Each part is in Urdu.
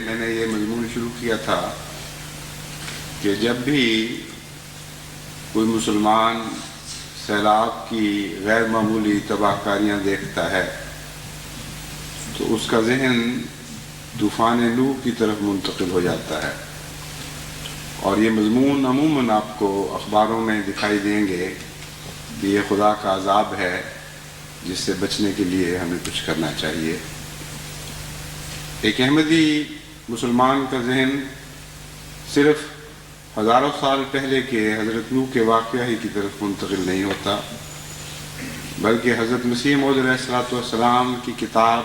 میں نے یہ مضمون شروع کیا تھا کہ جب بھی کوئی مسلمان سیلاب کی غیر معمولی تباہ کاریاں دیکھتا ہے تو اس کا ذہن طوفان نوح کی طرف منتقل ہو جاتا ہے، اور یہ مضمون عموماً آپ کو اخباروں میں دکھائی دیں گے کہ یہ خدا کا عذاب ہے جس سے بچنے کے لیے ہمیں کچھ کرنا چاہیے۔ ایک احمدی مسلمان کا ذہن صرف ہزاروں سال پہلے کے حضرت نوح کے واقعہ ہی کی طرف منتقل نہیں ہوتا، بلکہ حضرت مسیح موعود علیہ السلام کی کتاب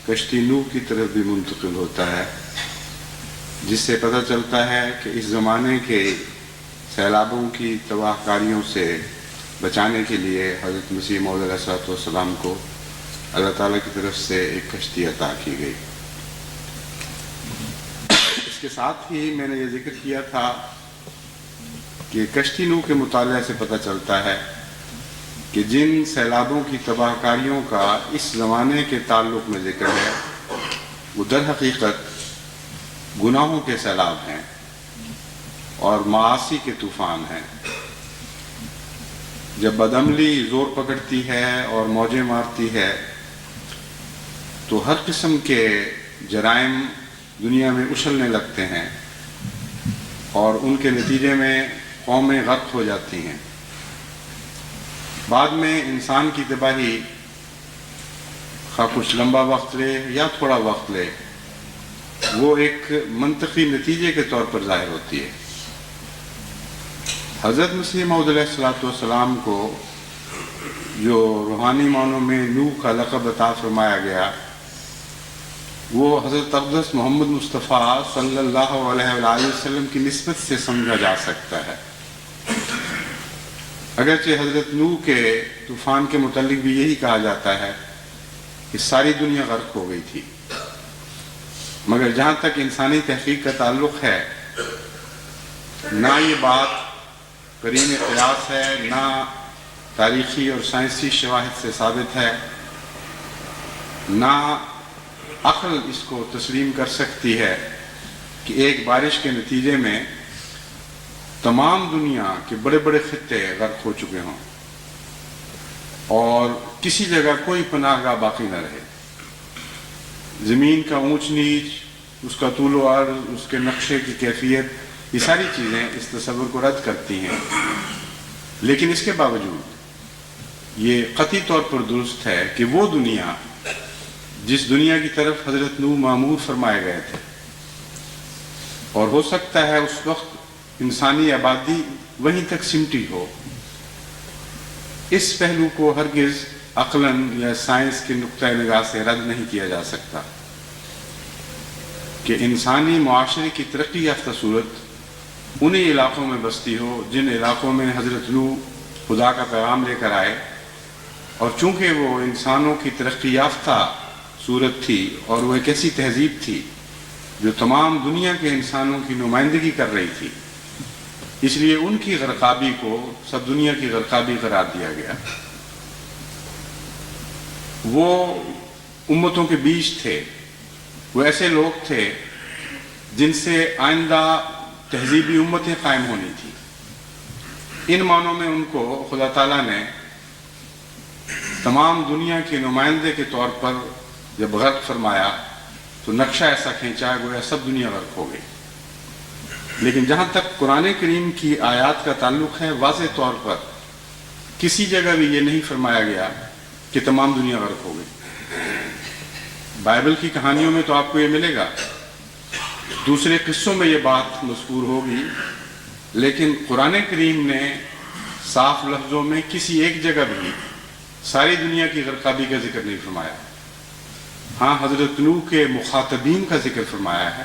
کشتی نوح کی طرف بھی منتقل ہوتا ہے، جس سے پتہ چلتا ہے کہ اس زمانے کے سیلابوں کی تباہ کاریوں سے بچانے کے لیے حضرت مسیح موعود علیہ السلام کو اللہ تعالیٰ کی طرف سے ایک کشتی عطا کی گئی۔ اس کے ساتھ ہی میں نے یہ ذکر کیا تھا کہ کشتی نوح کے مطالعے سے پتہ چلتا ہے کہ جن سیلابوں کی تباہ کاریوں کا اس زمانے کے تعلق میں ذکر ہے وہ در حقیقت گناہوں کے سیلاب ہیں اور معاصی کے طوفان ہیں۔ جب بدعملی زور پکڑتی ہے اور موجیں مارتی ہے تو ہر قسم کے جرائم دنیا میں اچھلنے لگتے ہیں اور ان کے نتیجے میں قومیں غرق ہو جاتی ہیں۔ بعد میں انسان کی تباہی خواہ کچھ لمبا وقت لے یا تھوڑا وقت لے وہ ایک منطقی نتیجے کے طور پر ظاہر ہوتی ہے۔ حضرت مسیح موعود علیہ السلام کو جو روحانی معنوں میں نوح کا لقب عطا فرمایا گیا وہ حضرت اقدس محمد مصطفیٰ صلی اللہ علیہ وآلہ وسلم کی نسبت سے سمجھا جا سکتا ہے۔ اگرچہ حضرت نوح کے طوفان کے متعلق بھی یہی کہا جاتا ہے کہ ساری دنیا غرق ہو گئی تھی، مگر جہاں تک انسانی تحقیق کا تعلق ہے نہ یہ بات قرین قیاس ہے، نہ تاریخی اور سائنسی شواہد سے ثابت ہے، نہ عقل اس کو تسلیم کر سکتی ہے کہ ایک بارش کے نتیجے میں تمام دنیا کے بڑے بڑے خطے غرق ہو چکے ہوں اور کسی جگہ کوئی پناہ گاہ باقی نہ رہے۔ زمین کا اونچ نیچ، اس کا طول و عرض، اس کے نقشے کی کیفیت، یہ ساری چیزیں اس تصور کو رد کرتی ہیں، لیکن اس کے باوجود یہ قطعی طور پر درست ہے کہ وہ دنیا جس دنیا کی طرف حضرت نوح مامور فرمائے گئے تھے، اور ہو سکتا ہے اس وقت انسانی آبادی وہیں تک سمٹی ہو، اس پہلو کو ہرگز عقلاً یا سائنس کے نقطۂ نگاہ سے رد نہیں کیا جا سکتا کہ انسانی معاشرے کی ترقی یافتہ صورت انہی علاقوں میں بستی ہو جن علاقوں میں حضرت نوح خدا کا پیغام لے کر آئے، اور چونکہ وہ انسانوں کی ترقی یافتہ صورت تھی اور وہ ایک ایسی تہذیب تھی جو تمام دنیا کے انسانوں کی نمائندگی کر رہی تھی، اس لیے ان کی غرقابی کو سب دنیا کی غرقابی قرار دیا گیا۔ وہ امتوں کے بیچ تھے، وہ ایسے لوگ تھے جن سے آئندہ تہذیبی امتیں قائم ہونی تھی۔ ان معنوں میں ان کو خدا تعالیٰ نے تمام دنیا کے نمائندے کے طور پر جب غرق فرمایا تو نقشہ ایسا کھینچا گویا سب دنیا غرق ہو گئی۔ لیکن جہاں تک قرآن کریم کی آیات کا تعلق ہے، واضح طور پر کسی جگہ بھی یہ نہیں فرمایا گیا کہ تمام دنیا غرق ہو گئی۔ بائبل کی کہانیوں میں تو آپ کو یہ ملے گا، دوسرے قصوں میں یہ بات مذکور ہوگی، لیکن قرآن کریم نے صاف لفظوں میں کسی ایک جگہ بھی ساری دنیا کی غرقابی کا ذکر نہیں فرمایا۔ ہاں حضرت نوح کے مخاطبین کا ذکر فرمایا ہے،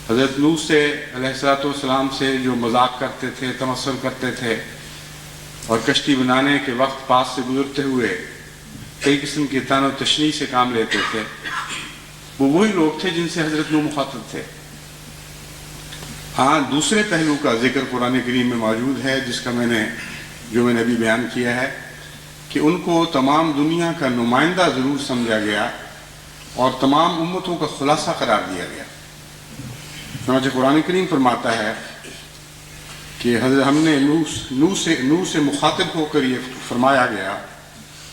حضرت نوح سے علیہ السلام سے جو مذاق کرتے تھے، تمسخر کرتے تھے اور کشتی بنانے کے وقت پاس سے گزرتے ہوئے کئی قسم کے طعن و تشنیع سے کام لیتے تھے، وہ وہی لوگ تھے جن سے حضرت نوح مخاطب تھے۔ ہاں دوسرے پہلو کا ذکر قرآن کریم میں موجود ہے جس کا میں نے ابھی بیان کیا ہے کہ ان کو تمام دنیا کا نمائندہ ضرور سمجھا گیا، اور تمام امتوں کا خلاصہ قرار دیا گیا۔ چنانچہ قرآن کریم فرماتا ہے کہ حضرت ہم نے نوح سے مخاطب ہو کر یہ فرمایا گیا،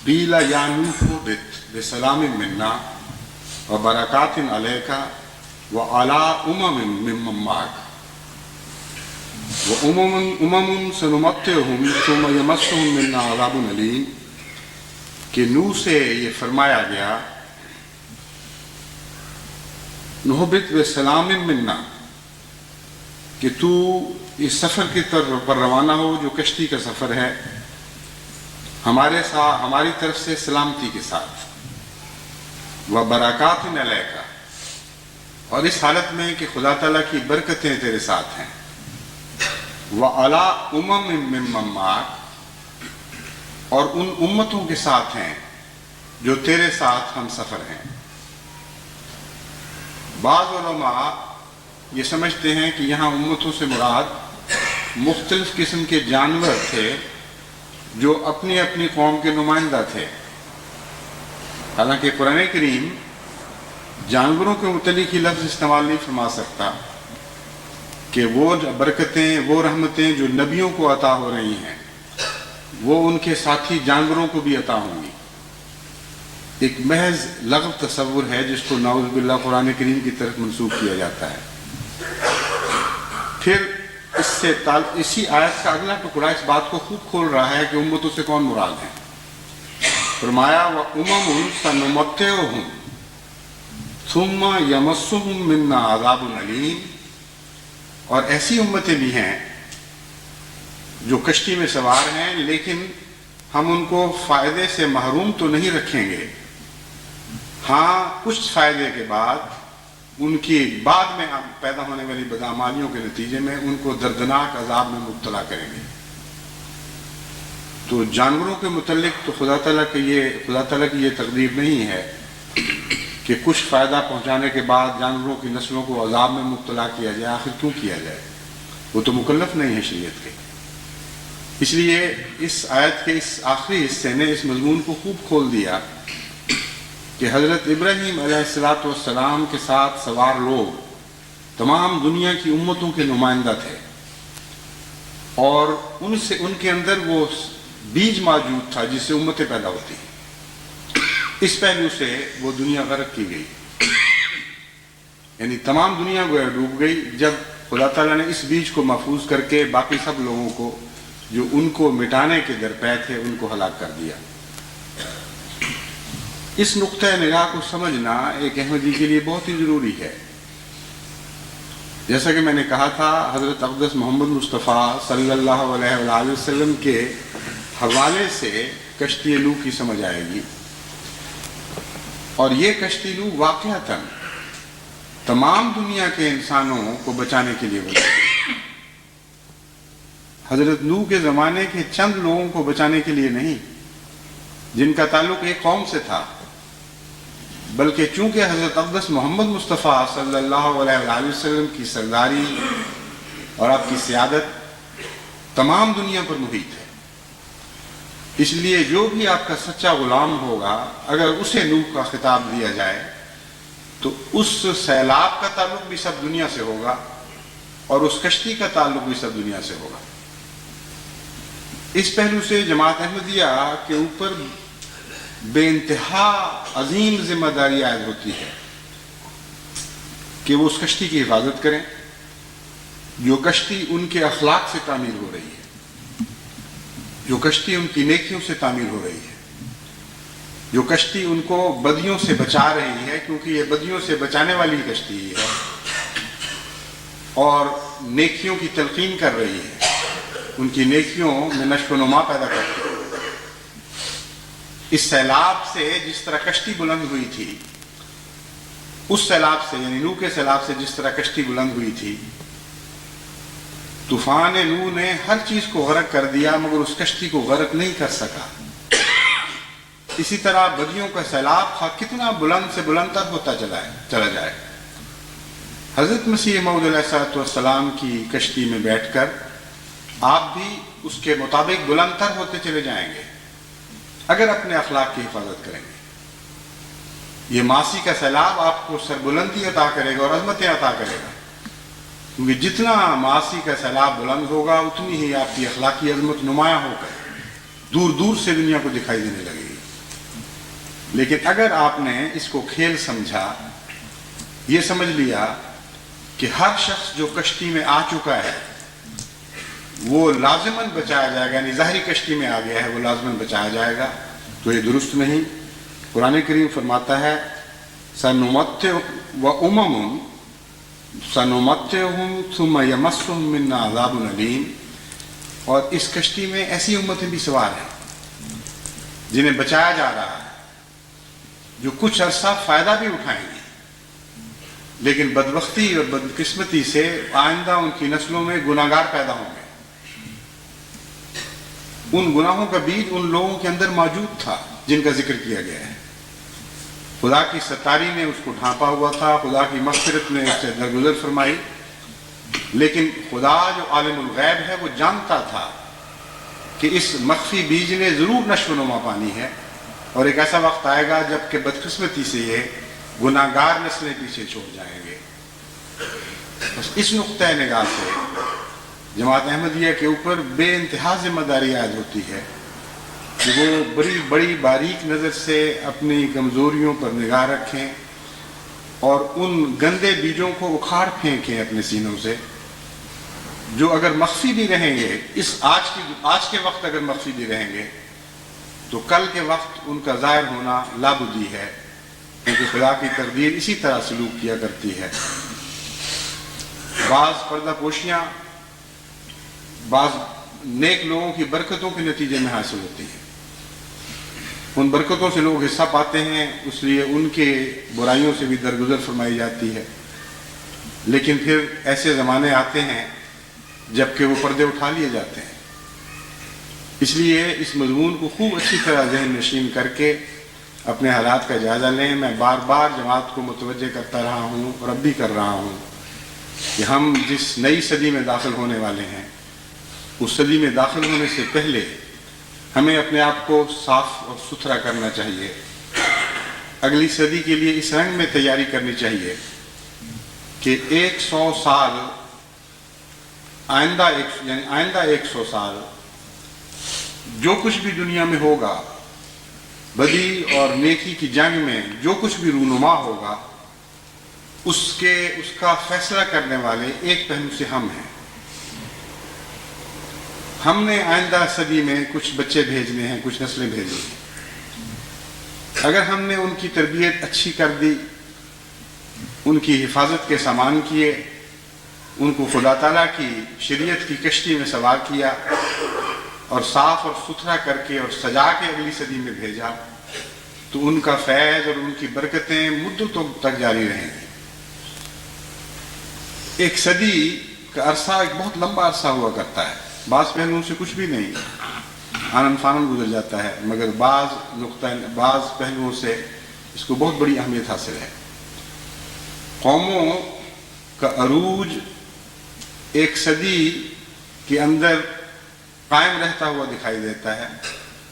قیل یا نوح اہبط بسلام منا وبرکات علیک وعلی ممن معک وامم سنمتعہم ثم یمسہم منا عذاب علیم، کہ نوح سے یہ فرمایا گیا اہبط بسلام منا، کہ تو اس سفر کی طرف پر روانہ ہو جو کشتی کا سفر ہے، ہماری طرف سے سلامتی کے ساتھ، وبرکات علیک، اور اس حالت میں کہ خدا تعالیٰ کی برکتیں تیرے ساتھ ہیں، وعلی ممن معک، اور ان امتوں کے ساتھ ہیں جو تیرے ساتھ ہم سفر ہیں۔ بعض علماء یہ سمجھتے ہیں کہ یہاں امتوں سے مراد مختلف قسم کے جانور تھے جو اپنی اپنی قوم کے نمائندہ تھے۔ حالانکہ قرآن کریم جانوروں کے متعلق ہی لفظ استعمال نہیں فرما سکتا کہ وہ برکتیں، وہ رحمتیں جو نبیوں کو عطا ہو رہی ہیں وہ ان کے ساتھی جانوروں کو بھی عطا ہوں گی۔ ایک محض لغو تصور ہے جس کو نعوذ باللہ قرآن کریم کی طرف منسوخ کیا جاتا ہے۔ پھر اسی آیت کا اگلا ٹکڑا اس بات کو خوب کھول رہا ہے کہ امتوں سے کون مراد ہیں۔ فرمایا وَأُمَمٌ سَنُمَتِّعُهُمْ ثُمَّ يَمَسُّهُمْ مِنَّا عَذَابٌ عَلِيمٌ، اور ایسی امتیں بھی ہیں جو کشتی میں سوار ہیں لیکن ہم ان کو فائدے سے محروم تو نہیں رکھیں گے، ہاں کچھ فائدے کے بعد ان کی بعد میں پیدا ہونے والی بدعمالیوں کے نتیجے میں ان کو دردناک عذاب میں مبتلا کریں گے۔ تو جانوروں کے متعلق تو خدا تعالیٰ کی یہ تقدیر نہیں ہے کہ کچھ فائدہ پہنچانے کے بعد جانوروں کی نسلوں کو عذاب میں مبتلا کیا جائے۔ آخر کیوں کیا جائے؟ وہ تو مکلف نہیں ہے شریعت کے۔ اس لیے اس آیت کے اس آخری حصے نے اس مضمون کو خوب کھول دیا کہ حضرت ابراہیم علیہ السلام کے ساتھ سوار لوگ تمام دنیا کی امتوں کے نمائندہ تھے، اور ان کے اندر وہ بیج موجود تھا جس سے امتیں پیدا ہوتی ہیں۔ اس پہلو سے وہ دنیا غرق کی گئی، یعنی تمام دنیا گویا ڈوب گئی جب خدا تعالیٰ نے اس بیج کو محفوظ کر کے باقی سب لوگوں کو جو ان کو مٹانے کے درپے تھے ان کو ہلاک کر دیا۔ اس نقطۂ نگاہ کو سمجھنا ایک احمدی کے لیے بہت ہی ضروری ہے۔ جیسا کہ میں نے کہا تھا، حضرت اقدس محمد مصطفیٰ صلی اللہ علیہ وآلہ وسلم کے حوالے سے کشتی نوح کی سمجھ آئے گی، اور یہ کشتی نوح واقعتاً تمام دنیا کے انسانوں کو بچانے کے لیے بنی۔ حضرت نوح کے زمانے کے چند لوگوں کو بچانے کے لیے نہیں جن کا تعلق ایک قوم سے تھا، بلکہ چونکہ حضرت اقدس محمد مصطفیٰ صلی اللہ علیہ وآلہ وسلم کی سرداری اور آپ کی سیادت تمام دنیا پر محیط ہے، اس لیے جو بھی آپ کا سچا غلام ہوگا اگر اسے نوح کا خطاب دیا جائے تو اس سیلاب کا تعلق بھی سب دنیا سے ہوگا اور اس کشتی کا تعلق بھی سب دنیا سے ہوگا۔ اس پہلو سے جماعت احمدیہ کے اوپر بے انتہا عظیم ذمہ داری عائد ہوتی ہے کہ وہ اس کشتی کی حفاظت کریں جو کشتی ان کے اخلاق سے تعمیر ہو رہی ہے، جو کشتی ان کی نیکیوں سے تعمیر ہو رہی ہے، جو کشتی ان کو بدیوں سے بچا رہی ہے، کیونکہ یہ بدیوں سے بچانے والی کشتی ہے، اور نیکیوں کی تلقین کر رہی ہے، ان کی نیکیوں میں نشو و نما پیدا کرتی ہے۔ اس سیلاب سے جس طرح کشتی بلند ہوئی تھی، اس سیلاب سے یعنی نوح کے سیلاب سے جس طرح کشتی بلند ہوئی تھی، طوفان نوح نے ہر چیز کو غرق کر دیا مگر اس کشتی کو غرق نہیں کر سکا۔ اسی طرح بدیوں کا سیلاب کتنا بلند سے بلند تر ہوتا چلا جائے، حضرت مسیح موعود علیہ السلام کی کشتی میں بیٹھ کر آپ بھی اس کے مطابق بلند تر ہوتے چلے جائیں گے اگر اپنے اخلاق کی حفاظت کریں گے۔ یہ معاصی کا سیلاب آپ کو سربلندی عطا کرے گا اور عظمتیں عطا کرے گا، کیونکہ جتنا معاصی کا سیلاب بلند ہوگا اتنی ہی آپ کی اخلاقی عظمت نمایاں ہو کر دور دور سے دنیا کو دکھائی دینے لگے گی۔ لیکن اگر آپ نے اس کو کھیل سمجھا، یہ سمجھ لیا کہ ہر شخص جو کشتی میں آ چکا ہے وہ لازماً بچایا جائے گا، یعنی ظاہری کشتی میں آ گیا ہے وہ لازماً بچایا جائے گا، تو یہ درست نہیں۔ قرآن کریم فرماتا ہے سَنُمَتِّعُهُمْ ثُمَّ يَمَسُّهُم مِّنَّا عَذَابٌ أَلِيمٌ، اور اس کشتی میں ایسی امتیں بھی سوار ہیں جنہیں بچایا جا رہا ہے، جو کچھ عرصہ فائدہ بھی اٹھائیں گے، لیکن بدبختی اور بدقسمتی سے آئندہ ان کی نسلوں میں گناہگار پیدا ہوں گے۔ ان گناہوں کا بیج ان لوگوں کے اندر موجود تھا جن کا ذکر کیا گیا ہے، خدا کی ستاری نے اس کو ڈھانپا ہوا تھا، خدا کی مغفرت نے اس سے درگزر فرمائی، لیکن خدا جو عالم الغیب ہے وہ جانتا تھا کہ اس مخفی بیج نے ضرور نشو و نما پانی ہے، اور ایک ایسا وقت آئے گا جب کہ بدقسمتی سے یہ گناہگار نسلیں پیچھے چھوڑ جائیں گے۔ بس اس نقطۂ نگاہ سے جماعت احمدیہ کے اوپر بے انتہا ذمہ داری عائد ہوتی ہے کہ وہ بڑی باریک نظر سے اپنی کمزوریوں پر نگاہ رکھیں اور ان گندے بیجوں کو اکھاڑ پھینکیں اپنے سینوں سے، جو اگر مخفی بھی رہیں گے، آج کے وقت اگر مخفی بھی رہیں گے تو کل کے وقت ان کا ظاہر ہونا لابدی ہے، کیونکہ خدا کی تقدیر اسی طرح سلوک کیا کرتی ہے۔ بعض پردہ پوشیاں بعض نیک لوگوں کی برکتوں کے نتیجے میں حاصل ہوتی ہیں، ان برکتوں سے لوگ حصہ پاتے ہیں، اس لیے ان کے برائیوں سے بھی درگزر فرمائی جاتی ہے، لیکن پھر ایسے زمانے آتے ہیں جب کہ وہ پردے اٹھا لیے جاتے ہیں۔ اس لیے اس مضمون کو خوب اچھی طرح ذہن نشین کر کے اپنے حالات کا جائزہ لیں۔ میں بار بار جماعت کو متوجہ کرتا رہا ہوں اور اب بھی کر رہا ہوں کہ ہم جس نئی صدی میں داخل ہونے والے ہیں، اس صدی میں داخل ہونے سے پہلے ہمیں اپنے آپ کو صاف اور ستھرا کرنا چاہیے، اگلی صدی کے لیے اس رنگ میں تیاری کرنی چاہیے کہ 100 سال آئندہ 100 سال جو کچھ بھی دنیا میں ہوگا، بدی اور نیکی کی جنگ میں جو کچھ بھی رونما ہوگا، اس کا فیصلہ کرنے والے ایک پہلو سے ہم ہیں۔ ہم نے آئندہ صدی میں کچھ بچے بھیجنے ہیں، کچھ نسلیں بھیجنی ہیں۔ اگر ہم نے ان کی تربیت اچھی کر دی، ان کی حفاظت کے سامان کیے، ان کو خدا تعالیٰ کی شریعت کی کشتی میں سوار کیا اور صاف اور ستھرا کر کے اور سجا کے اگلی صدی میں بھیجا، تو ان کا فیض اور ان کی برکتیں مدتوں تک جاری رہیں گی۔ ایک صدی کا عرصہ ایک بہت لمبا عرصہ ہوا کرتا ہے، بعض پہلوؤں سے کچھ بھی نہیں، آنن فانن گزر جاتا ہے، مگر بعض پہلوؤں سے اس کو بہت بڑی اہمیت حاصل ہے۔ قوموں کا عروج ایک صدی کے اندر قائم رہتا ہوا دکھائی دیتا ہے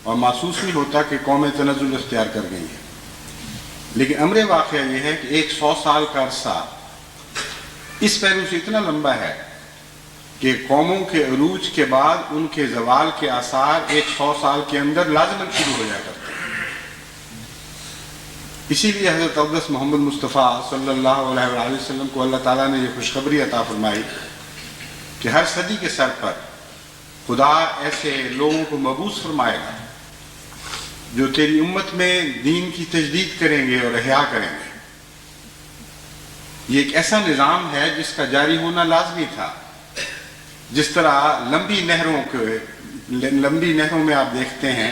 اور محسوس نہیں ہوتا کہ قومیں تنزل اختیار کر گئی ہیں، لیکن امر واقعہ یہ ہے کہ 100 سال کا عرصہ اس پہلو سے اتنا لمبا ہے کہ قوموں کے عروج کے بعد ان کے زوال کے آثار 100 سال کے اندر لازماً شروع ہو جایا کرتے ہیں۔ اسی لیے حضرت اقدس محمد مصطفیٰ صلی اللہ علیہ وآلہ وسلم کو اللہ تعالیٰ نے یہ خوشخبری عطا فرمائی کہ ہر صدی کے سر پر خدا ایسے لوگوں کو مبعوث فرمائے گا جو تیری امت میں دین کی تجدید کریں گے اور احیاء کریں گے۔ یہ ایک ایسا نظام ہے جس کا جاری ہونا لازمی تھا۔ جس طرح لمبی نہروں میں آپ دیکھتے ہیں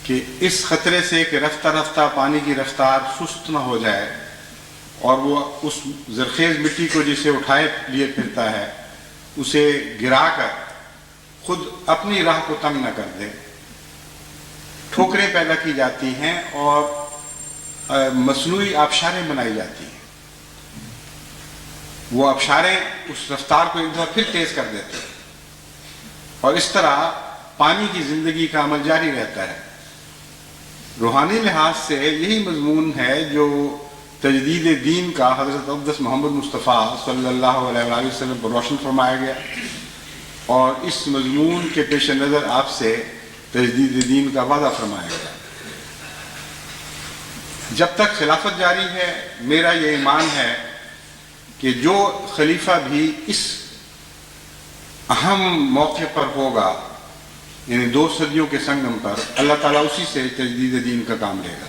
کہ اس خطرے سے کہ رفتہ رفتہ پانی کی رفتار سست نہ ہو جائے اور وہ اس زرخیز مٹی کو جسے اٹھائے لیے پھرتا ہے اسے گرا کر خود اپنی راہ کو تنگ نہ کر دے، ٹھوکریں پیدا کی جاتی ہیں اور مصنوعی آبشاریں بنائی جاتی ہیں۔ وہ آبشاریں اس رفتار کو ایک دفعہ پھر تیز کر دیتے ہیں اور اس طرح پانی کی زندگی کا عمل جاری رہتا ہے۔ روحانی لحاظ سے یہی مضمون ہے جو تجدید دین کا حضرت اقدس محمد مصطفیٰ صلی اللہ علیہ وآلہ وسلم پر روشن فرمایا گیا، اور اس مضمون کے پیش نظر آپ سے تجدید دین کا وعدہ فرمایا گیا۔ جب تک خلافت جاری ہے میرا یہ ایمان ہے کہ جو خلیفہ بھی اس اہم موقع پر ہوگا، یعنی 2 صدیوں کے سنگم پر، اللہ تعالیٰ اسی سے تجدید دین کا کام لے گا۔